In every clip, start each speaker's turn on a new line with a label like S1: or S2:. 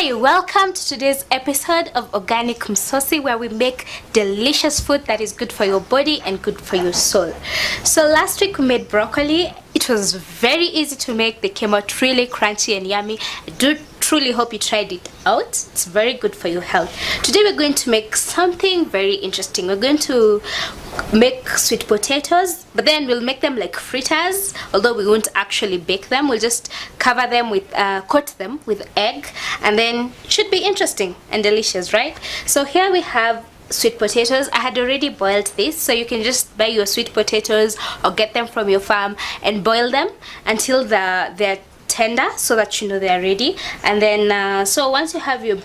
S1: Hi, welcome to today's episode of Organic Msosi, where we make delicious food that is good for your body and good for your soul. So last week we made broccoli. It was very easy to make. They came out really crunchy and yummy. I do truly hope you tried it out. It's very good for your health. Today we're going to make something very interesting. We're going to make sweet potatoes, but then we'll make them like fritters, although we won't actually bake them. We'll just cover them with coat them with egg, and then it should be interesting and delicious, right? So here we have sweet potatoes. I had already boiled this, so you can just buy your sweet potatoes or get them from your farm and boil them until they're tender, so that you know they are ready. And then so once you have your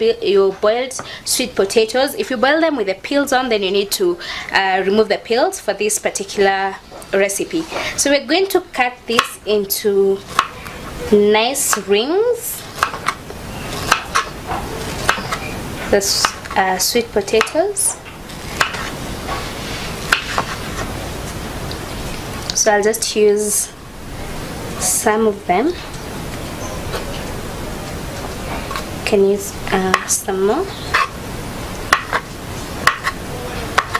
S1: boiled sweet potatoes, if you boil them with the peels on, then you need to remove the peels for this particular recipe. So we're going to cut this into nice rings, the sweet potatoes. So I'll just use some of them. Can use some more.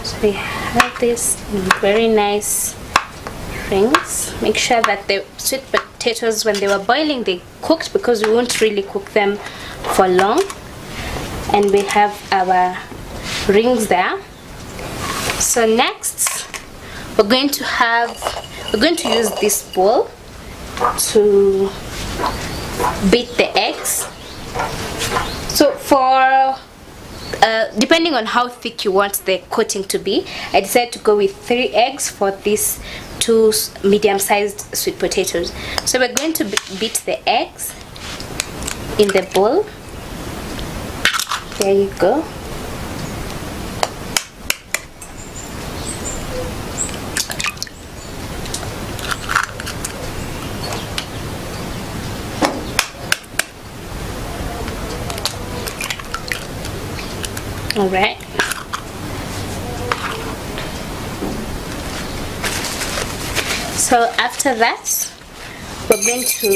S1: So we have this in very nice rings. Make sure that the sweet potatoes, when they were boiling, they cooked, because we won't really cook them for long. And we have our rings there. So next we're going to use this bowl to beat the eggs. So for depending on how thick you want the coating to be, I decided to go with 3 eggs for these 2 medium-sized sweet potatoes. So we're going to beat the eggs in the bowl. There you go. All right. So after that, we're going to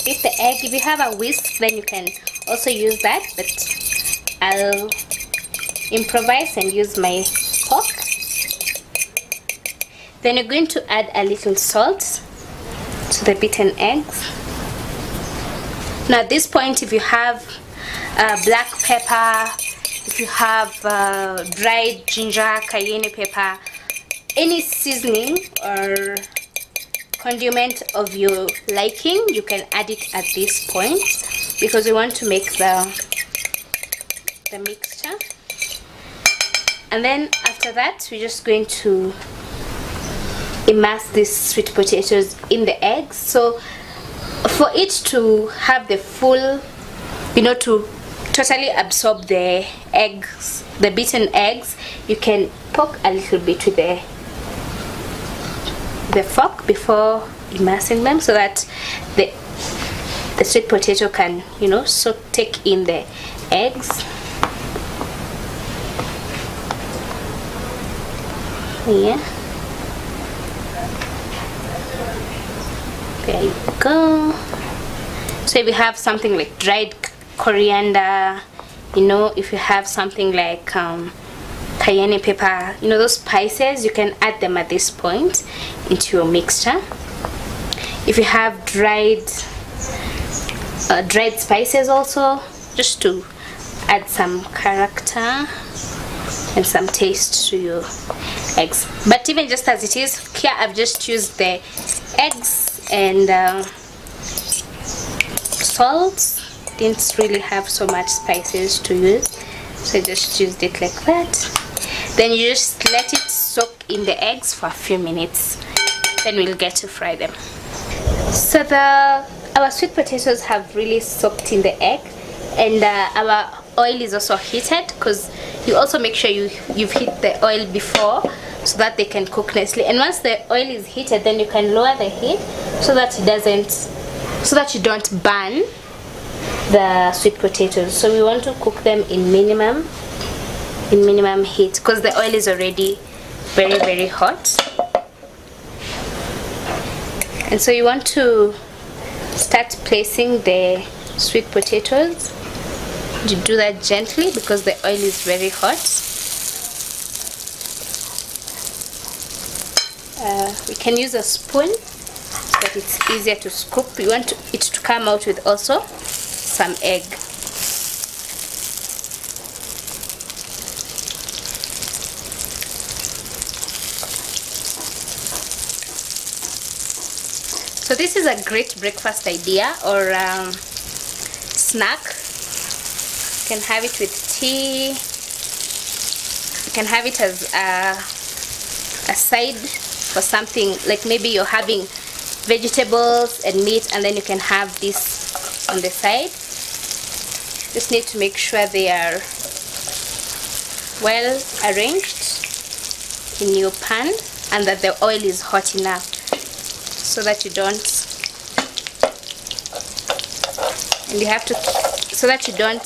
S1: beat the egg. If you have a whisk, then you can also use that, but I'll improvise and use my fork. Then you're going to add a little salt to the beaten eggs. Now at this point, if you have black pepper, if you have dried ginger, cayenne pepper, any seasoning or condiment of your liking, you can add it at this point, because we want to make the mixture. And then after that, we're just going to immerse these sweet potatoes in the eggs. So for it to have the full, to totally absorb the eggs, the beaten eggs, you can poke a little bit with the fork before immersing them, so that the sweet potato can, take in the eggs. Yeah, there you go. So if you have something like dried coriander, if you have something like cayenne pepper, those spices, you can add them at this point into your mixture. If you have dried spices also, just to add some character and some taste to your eggs. But even just as it is, here I've just used the eggs and salt. Didn't really have so much spices to use, so I just used it like that. Then you just let it soak in the eggs for a few minutes, then we'll get to fry them. So our sweet potatoes have really soaked in the egg, and our oil is also heated, because you also make sure you've heated the oil before, so that they can cook nicely. And once the oil is heated, then you can lower the heat so that you don't burn the sweet potatoes. So we want to cook them in minimum heat, because the oil is already very, very hot. And so you want to start placing the sweet potatoes You do that gently because the oil is very hot. We can use a spoon so that it's easier to scoop. We want it to come out with also some egg. So this is a great breakfast idea or snack. You can have it with tea. You can have it as a side for something, like maybe you're having vegetables and meat, and then you can have this on the side. Just need to make sure they are well arranged in your pan and that the oil is hot enough so that you don't, and you have to, so that you don't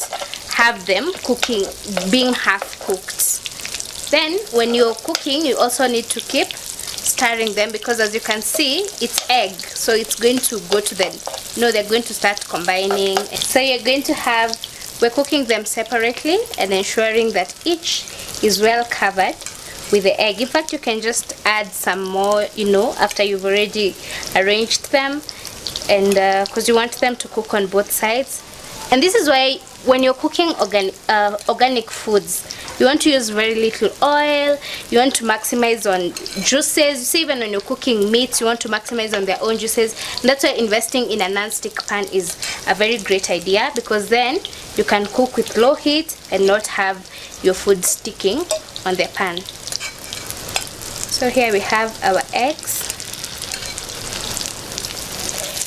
S1: have them cooking, being half cooked. Then when you're cooking, you also need to keep stirring them, because as you can see, it's egg, so it's going to go to the, they're going to start combining. So you're going to have, we're cooking them separately and ensuring that each is well covered with the egg. In fact, you can just add some more, after you've already arranged them, and because you want them to cook on both sides. And this is why when you're cooking organic foods, you want to use very little oil. You want to maximize on juices. You see, even when you're cooking meats, you want to maximize on their own juices. And that's why investing in a non-stick pan is a very great idea, because then you can cook with low heat and not have your food sticking on the pan. So here we have our eggs,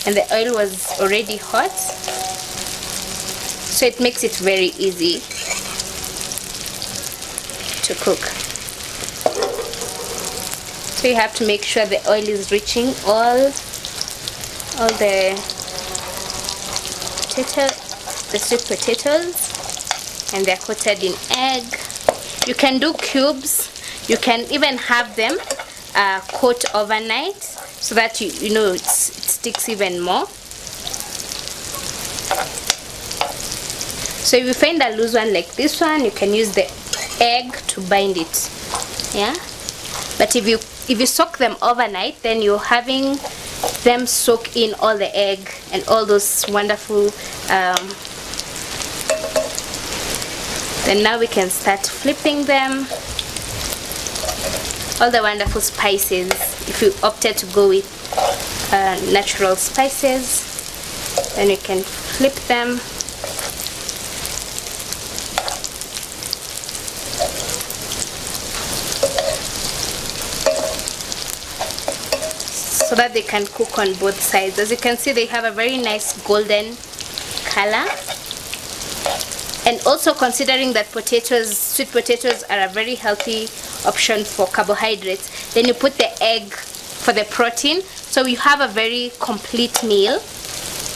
S1: and the oil was already hot, so it makes it very easy to cook. So you have to make sure the oil is reaching all the sweet potatoes, and they're coated in egg. You can do cubes. You can even have them coat overnight so that it sticks even more. So if you find a loose one like this one, you can use the egg to bind it. Yeah. But if you soak them overnight, then you're having them soak in all the egg and all those wonderful. Then now we can start flipping them. All the wonderful spices, if you opted to go with natural spices, then you can flip them. So that they can cook on both sides. As you can see, they have a very nice golden color. And also considering that sweet potatoes are a very healthy option for carbohydrates, then you put the egg for the protein, so you have a very complete meal.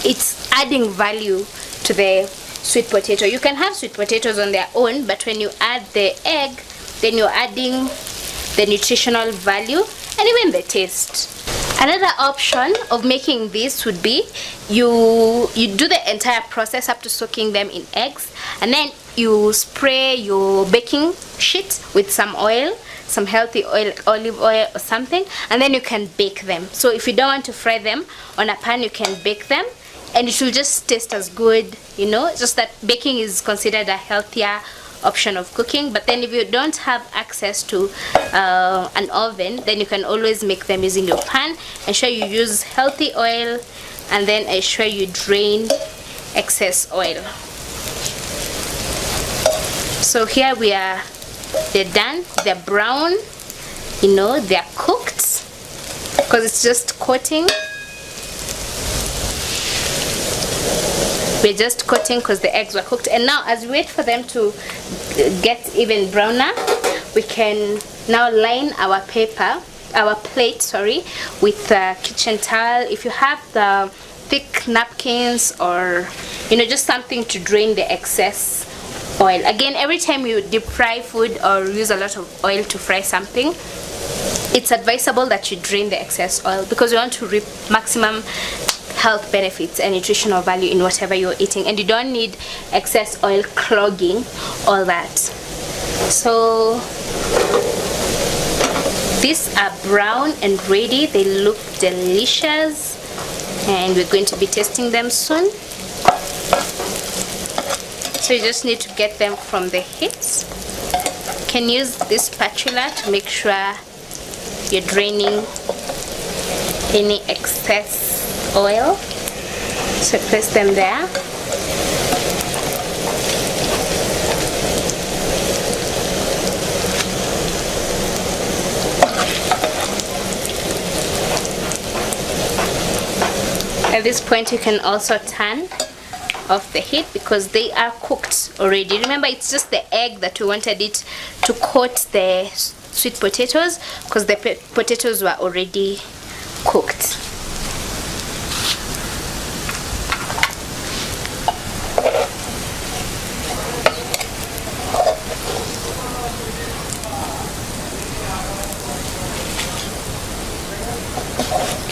S1: It's adding value to the sweet potato. You can have sweet potatoes on their own, but when you add the egg, then you're adding the nutritional value and even the taste. Another option of making this would be you do the entire process up to soaking them in eggs, and then you spray your baking sheet with some oil, some healthy oil, olive oil or something, and then you can bake them. So if you don't want to fry them on a pan, you can bake them, and it will just taste as good. Just that baking is considered a healthier option of cooking. But then if you don't have access to an oven, then you can always make them using your pan. Ensure you use healthy oil, and then ensure you drain excess oil. So here they're done, they're brown, they're cooked, because it's just coating. We're just coating because the eggs were cooked. And now as we wait for them to get even browner, we can now line our plate with a kitchen towel. If you have the thick napkins, or just something to drain the excess oil. Again, every time you deep fry food or use a lot of oil to fry something, it's advisable that you drain the excess oil, because you want to reap maximum health benefits and nutritional value in whatever you're eating, and you don't need excess oil clogging all that. So these are brown and ready. They look delicious, and we're going to be tasting them soon. So you just need to get them from the heat. You can use this spatula to make sure you're draining any excess oil. So place them there. At this point you can also turn off the heat because they are cooked already. Remember, it's just the egg that we wanted it to coat the sweet potatoes because the potatoes were already cooked.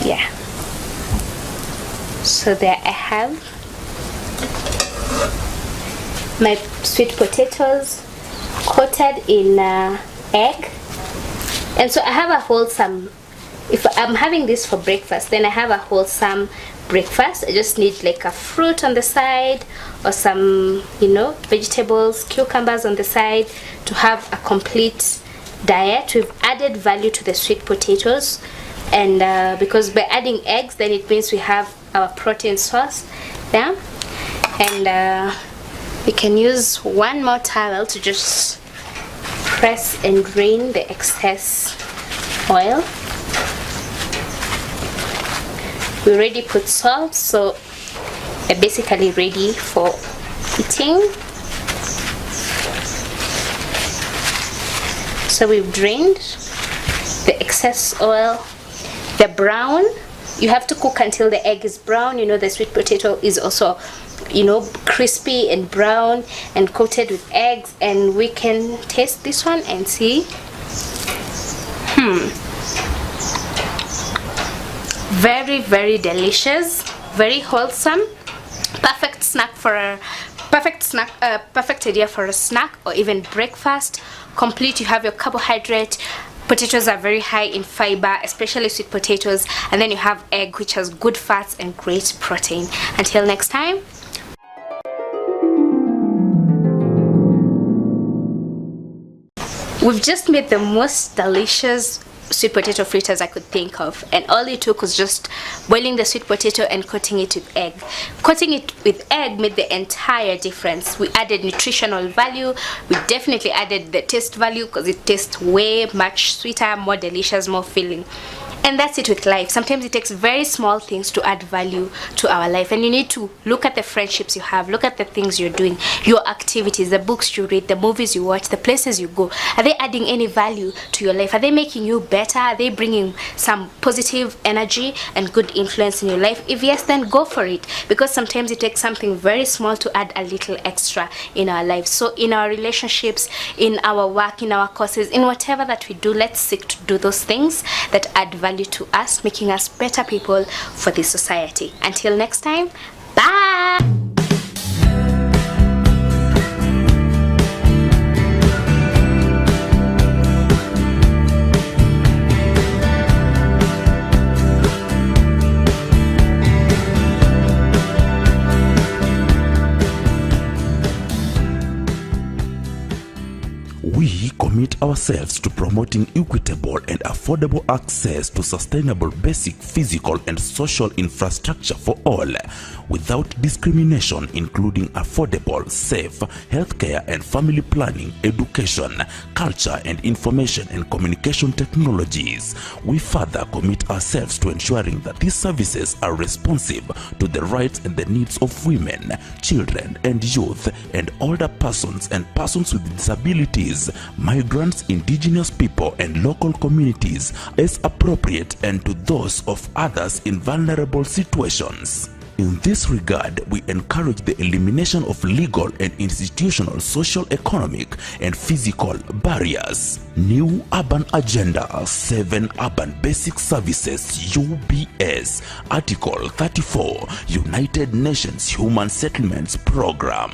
S1: Yeah. So there I have my sweet potatoes coated in egg. And so I have a wholesome, if I'm having this for breakfast, then I have a wholesome breakfast. I just need like a fruit on the side or some, vegetables, cucumbers on the side to have a complete diet. We've added value to the sweet potatoes, and because by adding eggs, then it means we have our protein source there. And we can use one more towel to just press and drain the excess oil. We already put salt, so they're basically ready for eating. So we've drained the excess oil. The brown, you have to cook until the egg is brown. The sweet potato is also crispy and brown and coated with eggs, and we can taste this one and see. Very, very delicious, very wholesome, perfect idea for a snack or even breakfast. Complete. You have your carbohydrate. Potatoes are very high in fiber, especially sweet potatoes, and then you have egg, which has good fats and great protein. Until next time. We've just made the most delicious sweet potato fritters I could think of, and all it took was just boiling the sweet potato and coating it with egg. Coating it with egg made the entire difference. We added nutritional value. We definitely added the taste value because it tastes way much sweeter, more delicious, more filling. And that's it with life. Sometimes it takes very small things to add value to our life, and you need to look at the friendships you have, look at the things you're doing, your activities, the books you read, the movies you watch, the places you go. Are they adding any value to your life? Are they making you better? Are they bringing some positive energy and good influence in your life? If yes, then go for it, because sometimes it takes something very small to add a little extra in our lives. So in our relationships, in our work, in our courses, in whatever that we do, let's seek to do those things that add value to us, making us better people for this society. Until next time, bye.
S2: We commit ourselves to promoting equitable and affordable access to sustainable basic physical and social infrastructure for all, without discrimination, including affordable, safe healthcare and family planning, education, culture and information and communication technologies. We further commit ourselves to ensuring that these services are responsive to the rights and the needs of women, children and youth, and older persons and persons with disabilities, migrants, indigenous people and local communities as appropriate, and to those of others in vulnerable situations. In this regard, we encourage the elimination of legal and institutional, social, economic, and physical barriers. New Urban Agenda 7 Urban Basic Services UBS Article 34 United Nations Human Settlements Program.